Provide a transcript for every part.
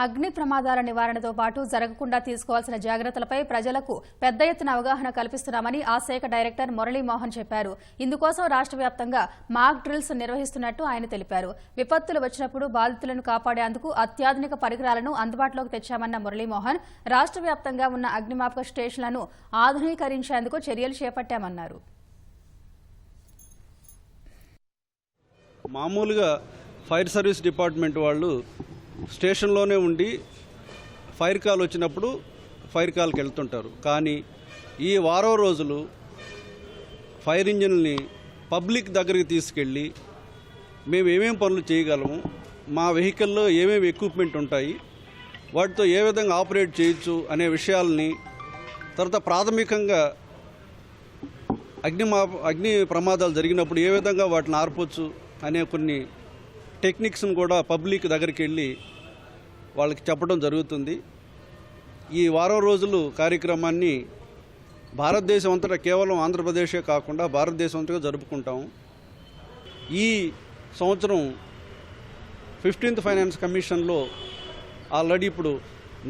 అగ్ని ప్రమాదాల నివారణతో పాటు జరగకుండా తీసుకోవాల్సిన జాగ్రత్తలపై ప్రజలకు పెద్ద ఎత్తున అవగాహన కల్పిస్తున్నామని ఆ శాఖ డైరెక్టర్ మురళీమోహన్ చెప్పారు. ఇందుకోసం రాష్ట్ర వ్యాప్తంగా మాక్ డ్రిల్స్ నిర్వహిస్తున్నట్టు ఆయన తెలిపారు. విపత్తులు వచ్చినప్పుడు బాధితులను కాపాడేందుకు అత్యాధునిక పరికరాలను అందుబాటులోకి తెచ్చామన్న మురళీమోహన్ రాష్ట్ర వ్యాప్తంగా ఉన్న అగ్నిమాపక స్టేషన్లను ఆధునీకరించేందుకు చర్యలు చేపట్టామన్నారు. మామూలుగా ఫైర్ సర్వీస్ డిపార్ట్మెంట్ వాళ్ళు స్టేషన్లోనే ఉండి ఫైర్ కాల్ వచ్చినప్పుడు ఫైర్ కాల్కి వెళ్తుంటారు. కానీ ఈ వారం రోజులు ఫైర్ ఇంజిన్ని పబ్లిక్ దగ్గరికి తీసుకెళ్ళి మేము ఏమేమి పనులు చేయగలము, మా వెహికల్లో ఏమేమి ఎక్విప్మెంట్ ఉంటాయి, వాటితో ఏ విధంగా ఆపరేట్ చేయొచ్చు అనే విషయాలని, తర్వాత ప్రాథమికంగా అగ్ని ప్రమాదాలు జరిగినప్పుడు ఏ విధంగా వాటిని ఆర్పొచ్చు అనే కొన్ని టెక్నిక్స్ను కూడా పబ్లిక్ దగ్గరికి వెళ్ళి వాళ్ళకి చెప్పడం జరుగుతుంది. ఈ వారం రోజులు కార్యక్రమాన్ని భారతదేశం అంతటా కేవలం ఆంధ్రప్రదేశే కాకుండా భారతదేశం అంతటా జరుపుకుంటాము. ఈ సంవత్సరం 15th ఫైనాన్స్ కమిషన్లో ఆల్రెడీ ఇప్పుడు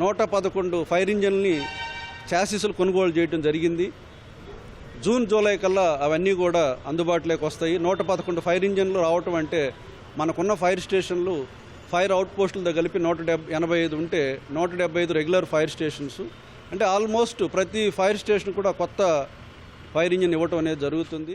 111 ఫైర్ ఇంజన్ని చాసిస్లు కొనుగోలు చేయడం జరిగింది. జూన్ జూలై కల్లా అవన్నీ కూడా అందుబాటులోకి వస్తాయి. 111 ఫైర్ ఇంజన్లు రావటం అంటే మనకున్న ఫైర్ స్టేషన్లు ఫైర్ అవుట్ పోస్టులతో కలిపి 185 ఉంటే 175 రెగ్యులర్ ఫైర్ స్టేషన్స్ అంటే ఆల్మోస్ట్ ప్రతి ఫైర్ స్టేషన్ కూడా కొత్త ఫైర్ ఇంజిన్ ఇవ్వటం అనేది జరుగుతుంది.